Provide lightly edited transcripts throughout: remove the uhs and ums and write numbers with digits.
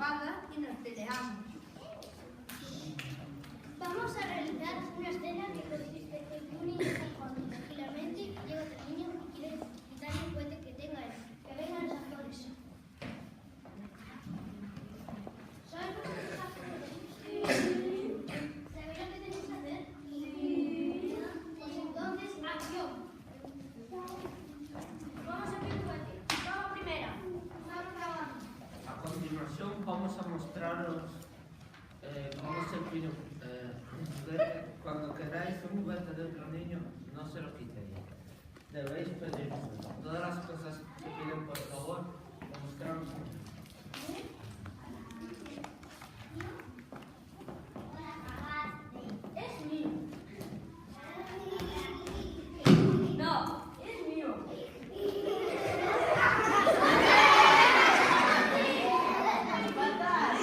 espalda y nos peleamos. Vamos a realizar una escena que consiste en que un niño está jugando tranquilamente y llega otro niño y quiere quitarle el juguete que tenga él. Que vengan los actores. ¿Sabes lo que tienes que hacer? Sí. ¿Sabéis lo que tenéis que hacer? Sí. Pues entonces, acción. Vamos a ver el juguete. Toma primera. Vamos grabando. A continuación vamos a mostraros cómo se pide un juguete. Cuando queráis un juguete de otro niño, no se lo quitéis. Debéis pedírselo. Todas las cosas que piden, por favor, lo mostramos. Es mío. No, es mío. Fatal.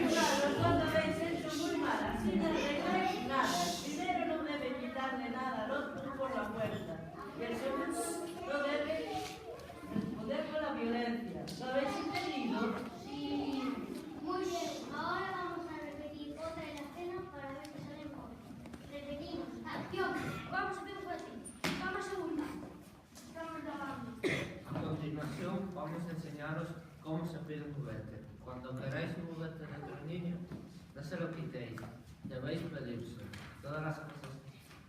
Los dos habéis hecho muy mal. Así no arregláis nada. El primero no debe quitarle nada al otro por la fuerza. Y el segundo no debe responder con la violencia. ¿Lo habéis entendido? Sí. Muy bien. Ahora vamos a repetir otra escena para ver que sale mejor. Repetimos. Acción. Vamos a ver un juguete. Vamos segunda. Estamos grabando. A continuación vamos a enseñaros cómo se pide un juguete. Cuando queráis un juguete de otro niño, no se lo quitéis. Debéis pedírselo. Todas las cosas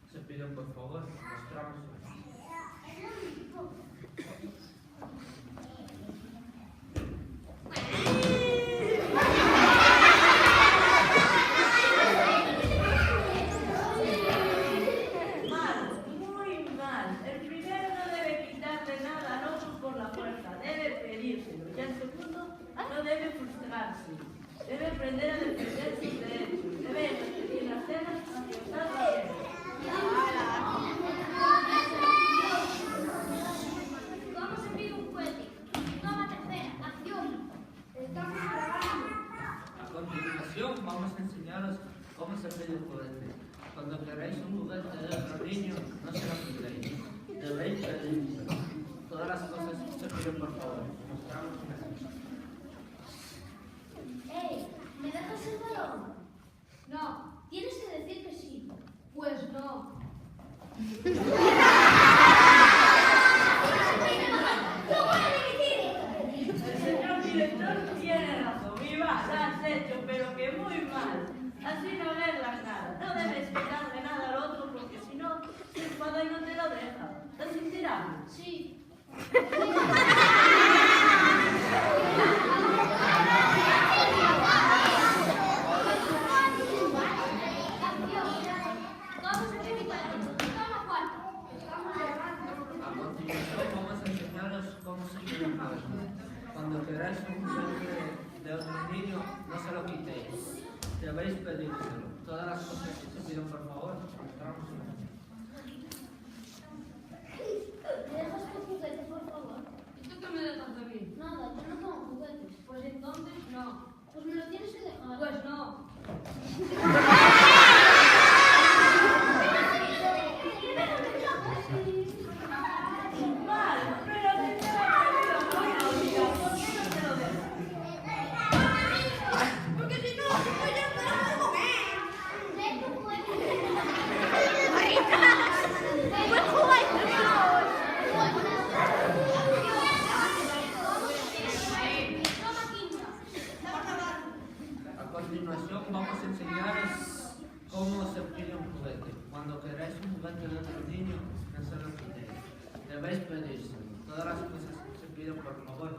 que se piden, por favor, mostramos. Mal, muy mal. El primero no debe quitarle nada al otro por la fuerza, debe pedírselo. Y el segundo no debe frustrarse, debe aprender a defender sus derechos, debe repetir las cenas hasta que os salga bien. Vamos a pedir un juguete. Toma tercera. Acción. Estamos grabando. A continuación vamos a enseñaros cómo se pide un juguete. Cuando queráis un juguete de otro niño, no se lo quitéis. Debéis pedírselo. Todas las cosas que se piden, por favor, mostramos. ¡Ey! ¿Me dejas el balón? No, Tienes que decir que sí. pues no. El señor director tiene razón, viva, la has hecho, pero que muy mal. Así no arreglas nada, no debes quitarle nada al otro porque si no, se enfada y no te lo deja. ¿Te sentirás? Sí. Vamos a repetir. Toma cuarto. Estamos grabando. A continuación vamos a enseñaros cómo se pide un juguete. Cuando queráis un juguete de otro niño, no se lo quitéis. Debéis pedírselo. Todas las cosas que se piden, por favor, mostramos. ¿Me dejas tu juguete, por favor? ¿Y tú qué me dejas a mí? Nada, yo no tengo juguetes. Pues entonces no. Pues me lo tienes que dejar. Pues no. Mal, pero si te lo ha pedido muy amiga, ¿por qué no te lo dejas? Porque si no, pues ya no vas a comer. ¡Ven tu juguete! Toma quinta. A continuación vamos a enseñaros cómo se pide un juguete. Cuando queráis un juguete de otro niño, no se lo quitéis. Debéis pedírselo. Todas las cosas que se piden, por favor,